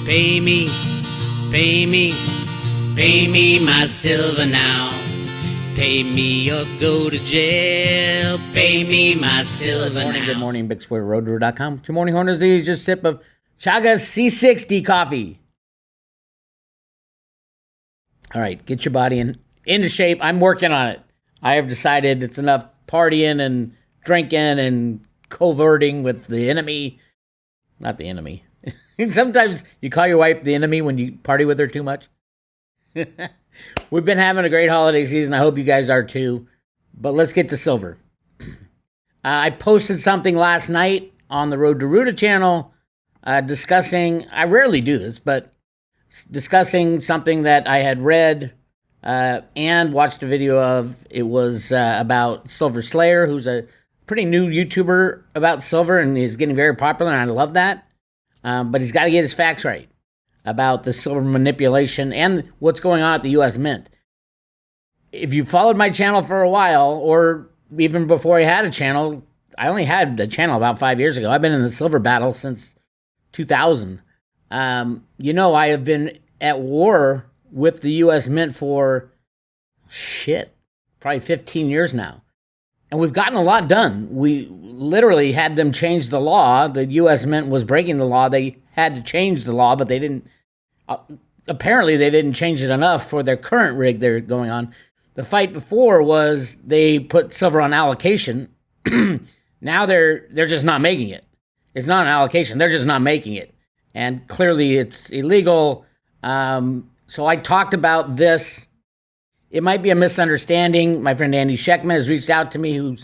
Pay me, pay me, pay me my silver now. Pay me or go to jail. Pay me my silver now. Good morning, Bix Weir, roadrunner.com. Good morning, Horn disease. Just a sip of Chagas C60 coffee. All right, get your body into shape. I'm working on it. I have decided it's enough partying and drinking and coverting with the enemy. Not the enemy. Sometimes you call your wife the enemy when you party with her too much. We've been having a great holiday season. I hope you guys are too. But let's get to silver. I posted something last night on the Road to Ruta channel discussing, I rarely do this, but discussing something that I had read and watched a video of. It was about Silver Slayer, who's a pretty new YouTuber about silver and is getting very popular, and I love that. But he's got to get his facts right about the silver manipulation and what's going on at the U.S. Mint. If you followed my channel for a while, or even before I had a channel, I only had a channel about 5 years ago. I've been in the silver battle since 2000. You know, I have been at war with the U.S. Mint for, probably 15 years now. And we've gotten a lot done. We literally had them change the law. The U.S. Mint was breaking the law. They had to change the law, but they didn't. Apparently, they didn't change it enough for their current rig they're going on. The fight before was they put silver on allocation. Now they're just not making it. It's not an allocation. They're just not making it. And clearly, it's illegal. So I talked about this. It might be a misunderstanding. My friend Andy Scheckman has reached out to me, who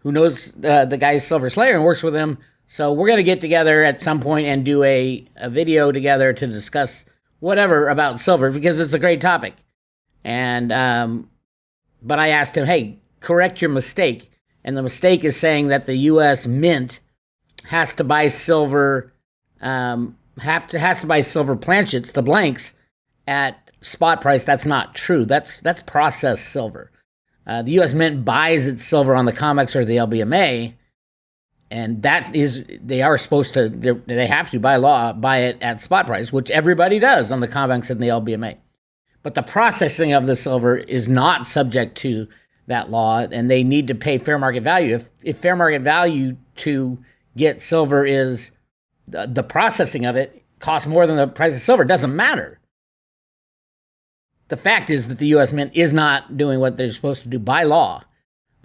knows the guy Silver Slayer and works with him. So we're going to get together at some point and do a video together to discuss whatever about silver, because it's a great topic. And but I asked him, hey, correct your mistake. And the mistake is saying that the U.S. Mint has to buy silver, has to buy silver planchets, the blanks, at spot price. That's not true. That's processed silver. The U.S. Mint buys its silver on the COMEX or the LBMA, and that is, they are supposed to, they have to, by law, buy it at spot price, which everybody does on the COMEX and the LBMA. But the processing of the silver is not subject to that law, and they need to pay fair market value. If fair market value to get silver is the processing of it costs more than the price of silver, it doesn't matter. The fact is that the U.S. Mint is not doing what they're supposed to do by law.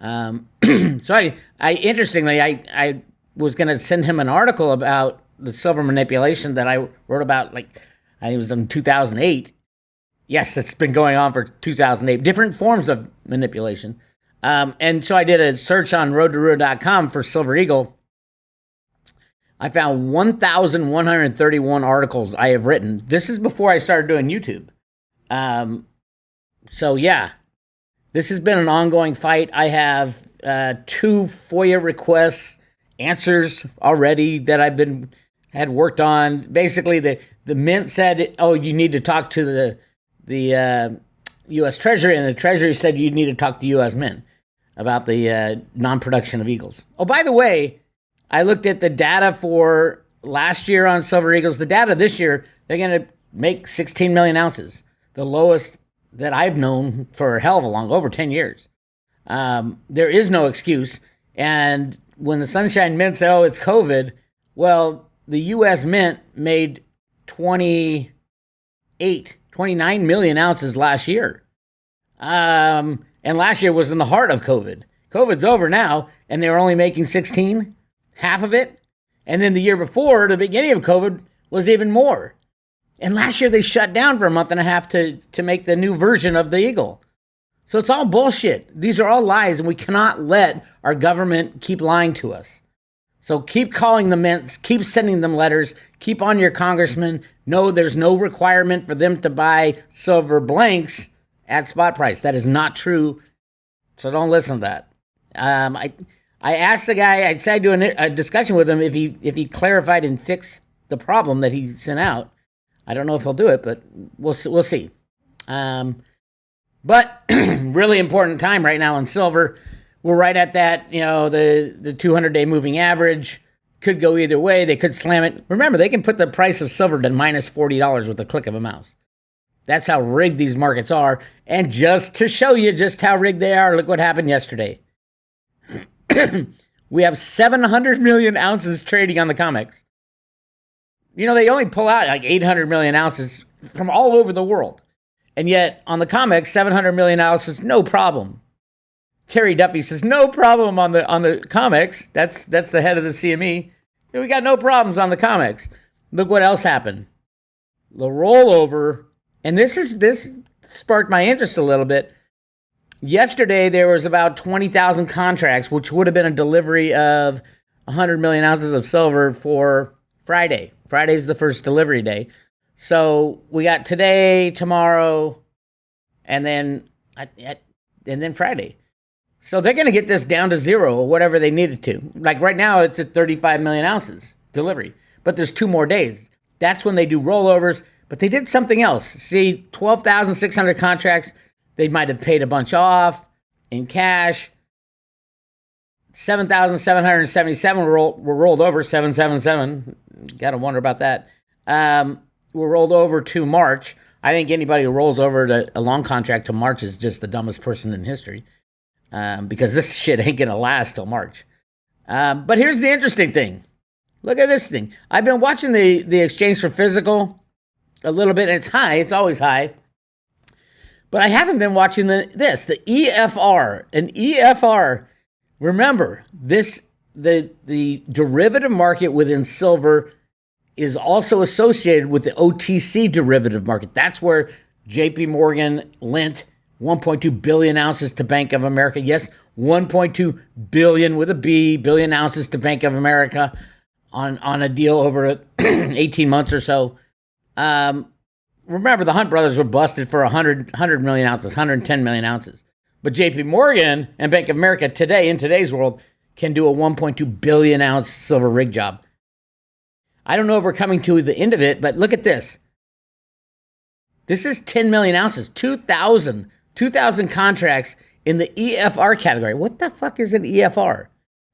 So I interestingly, I was going to send him an article about the silver manipulation that I wrote about, like, I think it was in 2008. Yes, it's been going on for 2008. Different forms of manipulation. And so I did a search on roadtoruta.com for Silver Eagle. I found 1,131 articles I have written. This is before I started doing YouTube. So yeah, this has been an ongoing fight. I have 2 FOIA requests, answers already that had worked on. Basically, the Mint said, oh, you need to talk to the U.S. Treasury, and the Treasury said you need to talk to U.S. Mint about the non-production of Eagles. Oh, by the way, I looked at the data for last year on Silver Eagles. The data this year, they're going to make 16 million ounces. The lowest that I've known for a hell of a long, over 10 years. There is no excuse. And when the Sunshine Mint said, oh, it's COVID, well, the U.S. Mint made 29 million ounces last year. And last year was in the heart of COVID. COVID's over now, and they were only making 16, half of it. And then the year before, the beginning of COVID, was even more. And last year they shut down for a month and a half to make the new version of the Eagle. So it's all bullshit. These are all lies, and we cannot let our government keep lying to us. So keep calling the mints, keep sending them letters, keep on your congressman. No, there's no requirement for them to buy silver blanks at spot price. That is not true. So don't listen to that. I asked the guy, I said I'd do a discussion with him if he clarified and fixed the problem that he sent out. I don't know if he'll do it, but we'll see. But really important time right now in silver. We're right at that, the 200-day moving average. Could go either way. They could slam it. Remember, they can put the price of silver to minus $40 with the click of a mouse. That's how rigged these markets are. And just to show you just how rigged they are, look what happened yesterday. We have 700 million ounces trading on the COMEX. You know, they only pull out like 800 million ounces from all over the world. And yet, on the COMEX, 700 million ounces, no problem. Terry Duffy says, no problem on the COMEX. That's the head of the CME. We got no problems on the COMEX. Look what else happened. The rollover, and this sparked my interest a little bit. Yesterday, there was about 20,000 contracts, which would have been a delivery of 100 million ounces of silver for Friday. Friday's the first delivery day. So we got today, tomorrow, and then Friday. So they're going to get this down to zero or whatever they needed to. Like right now, it's at 35 million ounces delivery. But there's 2 more days. That's when they do rollovers. But they did something else. See, 12,600 contracts, they might have paid a bunch off in cash. 7,777 were rolled over, 777. Got to wonder about that. Were rolled over to March. I think anybody who rolls over to a long contract to March is just the dumbest person in history. Because this shit ain't going to last till March. But here's the interesting thing. Look at this thing. I've been watching the exchange for physical a little bit, and it's high. It's always high. But I haven't been watching the EFR. An EFR, remember, the derivative market within silver is also associated with the OTC derivative market. That's where JP Morgan lent 1.2 billion ounces to Bank of America. Yes, 1.2 billion with a B, billion ounces to Bank of America on a deal over 18 months or so. Remember, the Hunt brothers were busted for 100 million ounces, 110 million ounces. But JP Morgan and Bank of America today, in today's world, can do a 1.2 billion ounce silver rig job. I don't know if we're coming to the end of it, but look at this. This is 10 million ounces, 2,000 contracts in the EFR category. What the fuck is an EFR?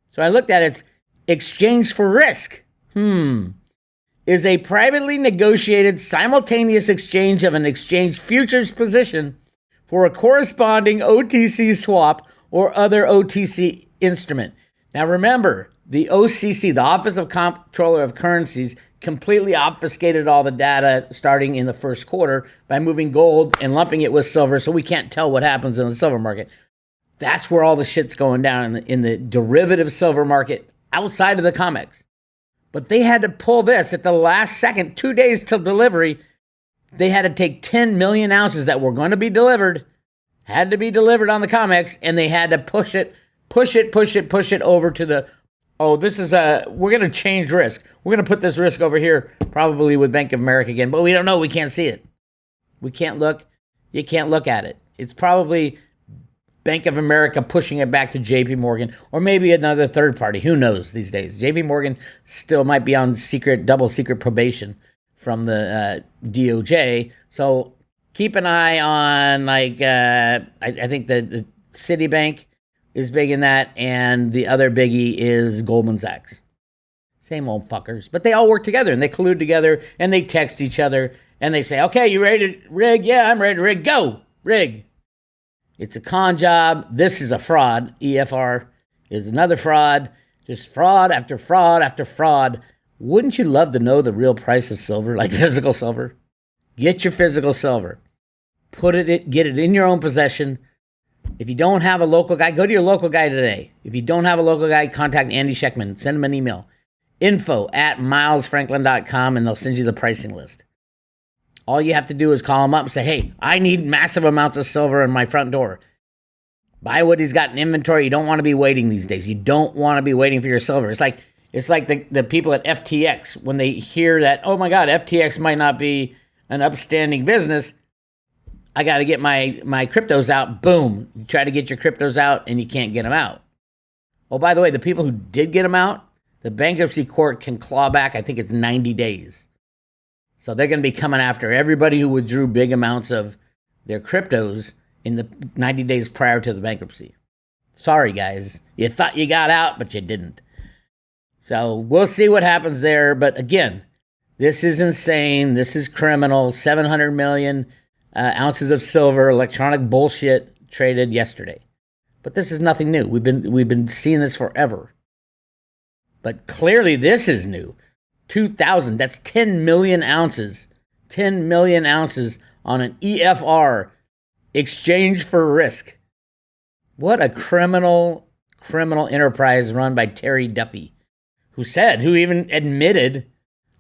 So I looked at it. It's exchange for risk. Is a privately negotiated simultaneous exchange of an exchange futures position for a corresponding OTC swap or other OTC instrument. Now remember, the OCC, the Office of Comptroller of Currencies, completely obfuscated all the data starting in the first quarter by moving gold and lumping it with silver, so we can't tell what happens in the silver market. That's where all the shit's going down in the derivative silver market outside of the COMEX. But they had to pull this at the last second, 2 days till delivery. They had to take 10 million ounces that were going to be delivered, had to be delivered on the COMEX, and they had to push it over to the, we're going to change risk. We're going to put this risk over here, probably with Bank of America again, but we don't know. We can't see it. We can't look. You can't look at it. It's probably Bank of America pushing it back to JP Morgan, or maybe another third party. Who knows these days? JP Morgan still might be on double secret probation from the DOJ. So keep an eye on, I think the Citibank is big in that, and the other biggie is Goldman Sachs. Same old fuckers. But they all work together, and they collude together, and they text each other, and they say, okay, you ready to rig? Yeah, I'm ready to rig. Go! Rig. It's a con job. This is a fraud. EFR is another fraud. Just fraud after fraud after fraud. Wouldn't you love to know the real price of silver, like physical silver? Get your physical silver. Get it in your own possession. If you don't have a local guy, go to your local guy today. If you don't have a local guy, contact Andy Scheckman. Send him an email. info@milesfranklin.com, and they'll send you the pricing list. All you have to do is call him up and say, hey, I need massive amounts of silver in my front door. Buy what he's got in inventory. You don't want to be waiting these days. You don't want to be waiting for your silver. It's like the people at FTX, when they hear that, oh my God, FTX might not be an upstanding business, I got to get my cryptos out. Boom. You try to get your cryptos out and you can't get them out. Oh, by the way, the people who did get them out, the bankruptcy court can claw back, I think it's 90 days. So they're going to be coming after everybody who withdrew big amounts of their cryptos in the 90 days prior to the bankruptcy. Sorry, guys. You thought you got out, but you didn't. So we'll see what happens there. But again, this is insane. This is criminal. 700 million ounces of silver, electronic bullshit traded yesterday. But this is nothing new. We've been seeing this forever. But clearly this is new. 2,000, that's 10 million ounces. 10 million ounces on an EFR, exchange for risk. What a criminal enterprise run by Terry Duffy, who even admitted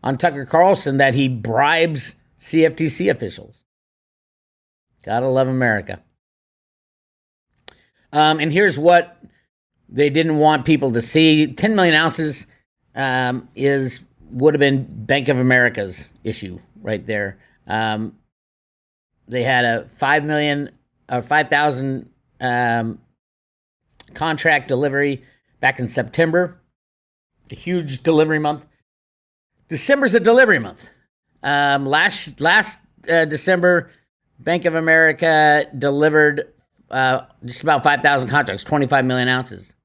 on Tucker Carlson that he bribes CFTC officials. Gotta love America. And here's what they didn't want people to see. 10 million ounces would have been Bank of America's issue right there. They had a 5,000 contract delivery back in September. A huge delivery month. December's a delivery month. Last December, Bank of America delivered just about 5,000 contracts, 25 million ounces.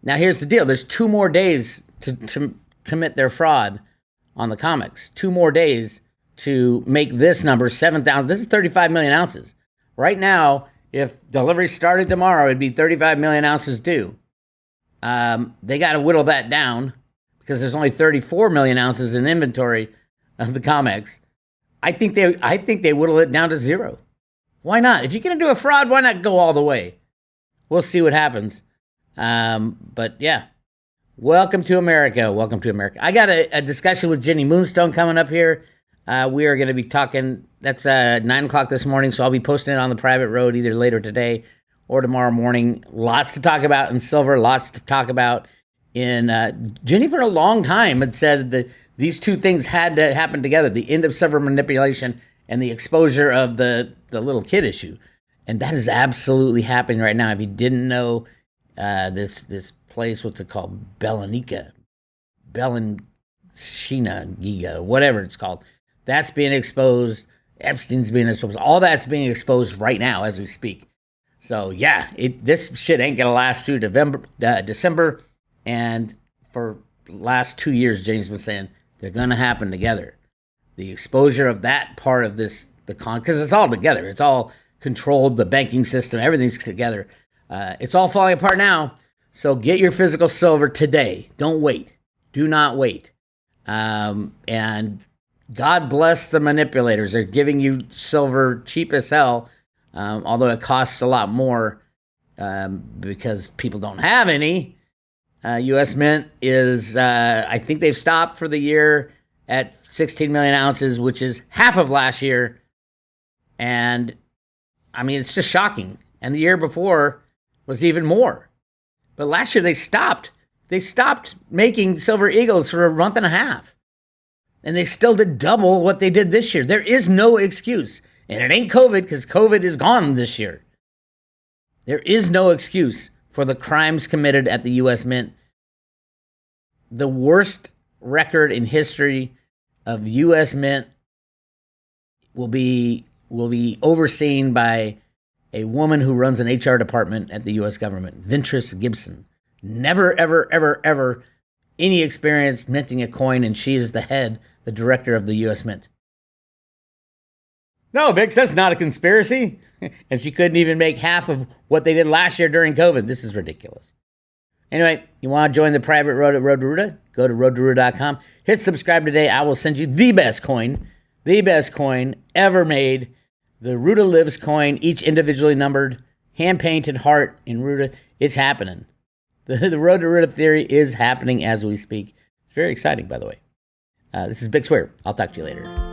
Now here's the deal. There's 2 more days to commit their fraud on the COMEX. 2 more days to make this number 7,000. This is 35 million ounces. Right now, if delivery started tomorrow, it'd be 35 million ounces due. They got to whittle that down because there's only 34 million ounces in inventory of the COMEX. I think they whittle it down to 0. Why not? If you're going to do a fraud, why not go all the way? We'll see what happens. But yeah, welcome to America. Welcome to America. I got a discussion with Jenny Moonstone coming up here. We are going to be talking, that's 9 o'clock this morning, so I'll be posting it on the private road either later today or tomorrow morning. Lots to talk about in silver, lots to talk about in... Jenny for a long time had said that these two things had to happen together, the end of silver manipulation and the exposure of the little kid issue. And that is absolutely happening right now. If you didn't know, this place, what's it called? Belenica, Giga, whatever it's called. That's being exposed. Epstein's being exposed. All that's being exposed right now as we speak. So yeah, this shit ain't gonna last through December. And for the last 2 years, James been saying they're gonna happen together. The exposure of that part of this, because it's all together. It's all controlled. The banking system, everything's together. It's all falling apart now. So get your physical silver today. Don't wait. Do not wait. And God bless the manipulators. They're giving you silver cheap as hell, although it costs a lot more because people don't have any. U.S. Mint is, I think they've stopped for the year at 16 million ounces, which is half of last year. And, I mean, it's just shocking. And the year before was even more. But last year they stopped. They stopped making silver eagles for a month and a half. And they still did double what they did this year. There is no excuse. And it ain't COVID, because COVID is gone this year. There is no excuse for the crimes committed at the U.S. Mint. The worst record in history of U.S. Mint will be overseen by a woman who runs an HR department at the U.S. government, Ventress Gibson. Never, ever, ever, ever any experience minting a coin, and she is the director of the U.S. Mint. No, Bix, that's not a conspiracy. And she couldn't even make half of what they did last year during COVID. This is ridiculous. Anyway, you want to join the private road at Road to Ruta? Go to roadtoruta.com. Hit subscribe today. I will send you the best coin ever made. The Ruta Lives coin, each individually numbered, hand-painted heart in Ruta. It's happening. The Road to Ruta theory is happening as we speak. It's very exciting, by the way. This is Bix Weir. I'll talk to you later.